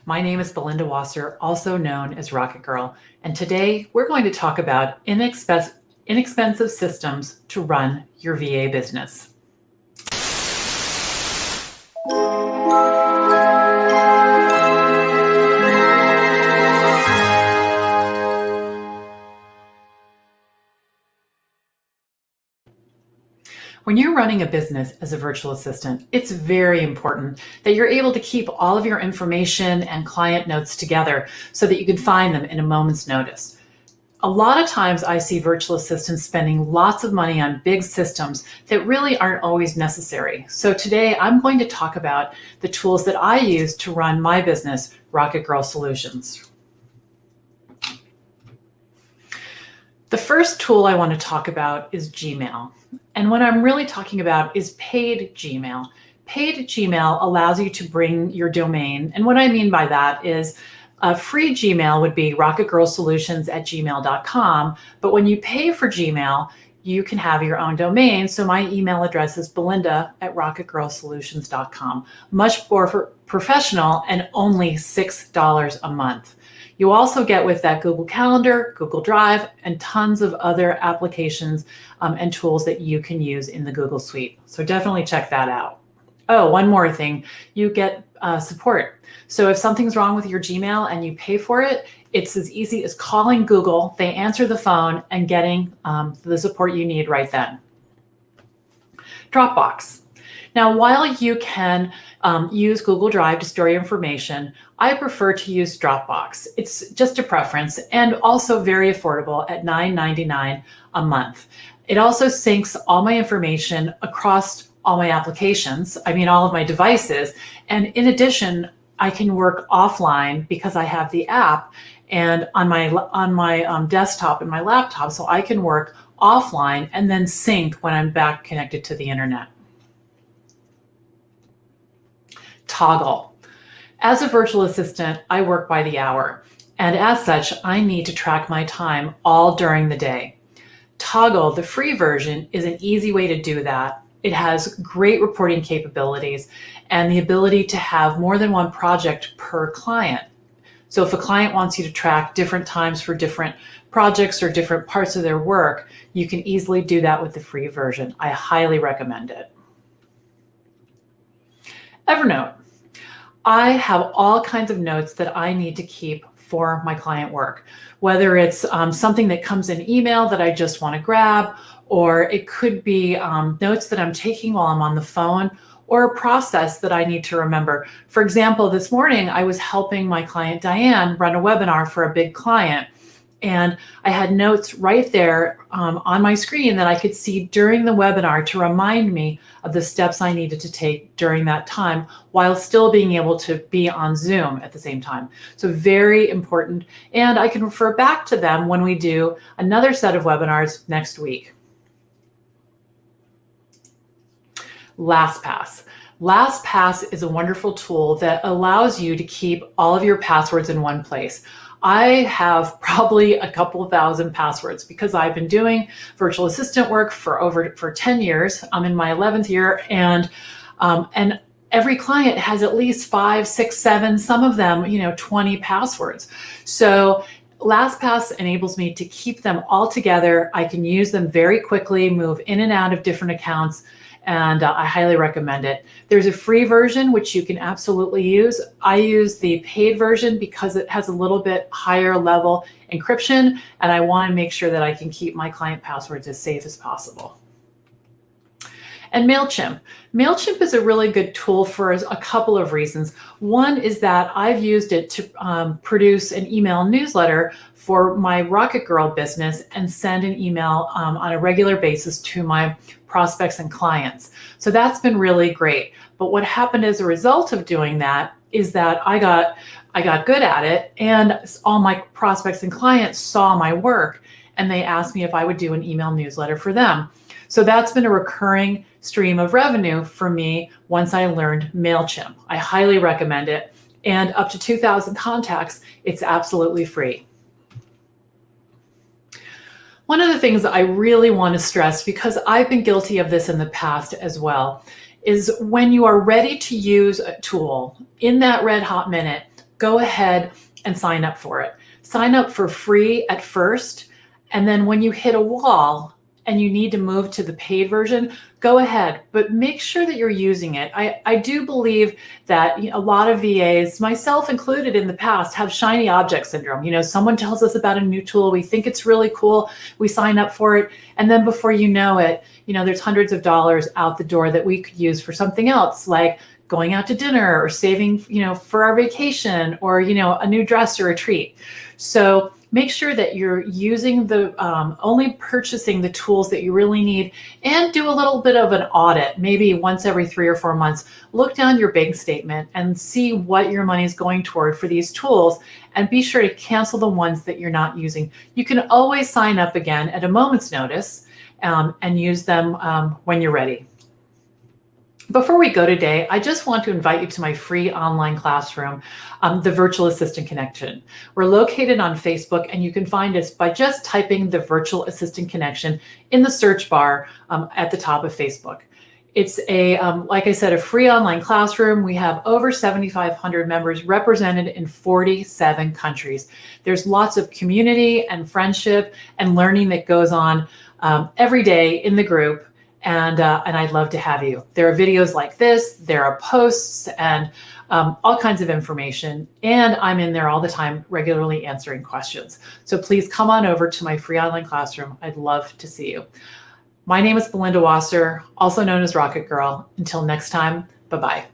My name is Belinda Wasser, also known as RocketGirl, and today we're going to talk about inexpensive systems to run your VA business. When you're running a business as a virtual assistant, it's very important that you're able to keep all of your information and client notes together so that you can find them in a moment's notice. A lot of times I see virtual assistants spending lots of money on big systems that really aren't always necessary. So today I'm going to talk about the tools that I use to run my business, RocketGirl Solutions. The first tool I want to talk about is Gmail. And what I'm really talking about is paid Gmail. Paid Gmail allows you to bring your domain. And what I mean by that is free Gmail would be rocketgirlsolutions@gmail.com. But when you pay for Gmail, you can have your own domain. So my email address is belinda@rocketgirlsolutions.com. Much more professional and only $6 a month. You also get with that Google Calendar, Google Drive, and tons of other applications and tools that you can use in the Google Suite. So definitely check that out. Oh, one more thing, you get support. So if something's wrong with your Gmail and you pay for it, it's as easy as calling Google, they answer the phone, and getting the support you need right then. Dropbox. Now, while you can use Google Drive to store your information, I prefer to use Dropbox. It's just a preference and also very affordable at $9.99 a month. It also syncs all my information across all my applications, all of my devices. And in addition, I can work offline because I have the app and on my desktop and my laptop, so I can work offline and then sync when I'm back connected to the internet. Toggl. As a virtual assistant, I work by the hour, and as such, I need to track my time all during the day. Toggl, the free version, is an easy way to do that. It has great reporting capabilities and the ability to have more than one project per client. So if a client wants you to track different times for different projects or different parts of their work, you can easily do that with the free version. I highly recommend it. Evernote. I have all kinds of notes that I need to keep for my client work, whether it's something that comes in email that I just want to grab, or it could be notes that I'm taking while I'm on the phone, or a process that I need to remember. For example, this morning I was helping my client Diane run a webinar for a big client, and I had notes right there on my screen that I could see during the webinar to remind me of the steps I needed to take during that time while still being able to be on Zoom at the same time. So very important. And I can refer back to them when we do another set of webinars next week. LastPass. LastPass is a wonderful tool that allows you to keep all of your passwords in one place. I have probably a couple thousand passwords because I've been doing virtual assistant work for 10 years. I'm in my 11th year, and every client has at least 5, 6, 7, some of them, 20 passwords. So LastPass enables me to keep them all together. I can use them very quickly, move in and out of different accounts, and I highly recommend it. There's a free version, which you can absolutely use. I use the paid version because it has a little bit higher level encryption, and I want to make sure that I can keep my client passwords as safe as possible. And MailChimp. MailChimp is a really good tool for a couple of reasons. One is that I've used it to produce an email newsletter for my RocketGirl business and send an email on a regular basis to my prospects and clients. So that's been really great. But what happened as a result of doing that is that I got good at it, and all my prospects and clients saw my work, and they asked me if I would do an email newsletter for them. So that's been a recurring stream of revenue for me once I learned MailChimp. I highly recommend it. And up to 2,000 contacts, it's absolutely free. One of the things that I really want to stress, because I've been guilty of this in the past as well, is when you are ready to use a tool, in that red hot minute, go ahead and sign up for it. Sign up for free at first, and then when you hit a wall and you need to move to the paid version, go ahead, but make sure that you're using it. I do believe that a lot of VAs, myself included in the past, have shiny object syndrome. Someone tells us about a new tool, we think it's really cool, we sign up for it, and then before you know it, there's hundreds of dollars out the door that we could use for something else, like going out to dinner or saving, for our vacation, or, a new dress or a treat. So make sure that you're using only purchasing the tools that you really need, and do a little bit of an audit, maybe once every 3 or 4 months. Look down your bank statement and see what your money is going toward for these tools, and be sure to cancel the ones that you're not using. You can always sign up again at a moment's notice and use them when you're ready. Before we go today, I just want to invite you to my free online classroom, the Virtual Assistant Connection. We're located on Facebook, and you can find us by just typing the Virtual Assistant Connection in the search bar at the top of Facebook. It's like I said, a free online classroom. We have over 7,500 members represented in 47 countries. There's lots of community and friendship and learning that goes on every day in the group. And I'd love to have you. There are videos like this, there are posts, and all kinds of information. And I'm in there all the time, regularly answering questions. So please come on over to my free online classroom. I'd love to see you. My name is Belinda Wasser, also known as Rocket Girl. Until next time, bye-bye.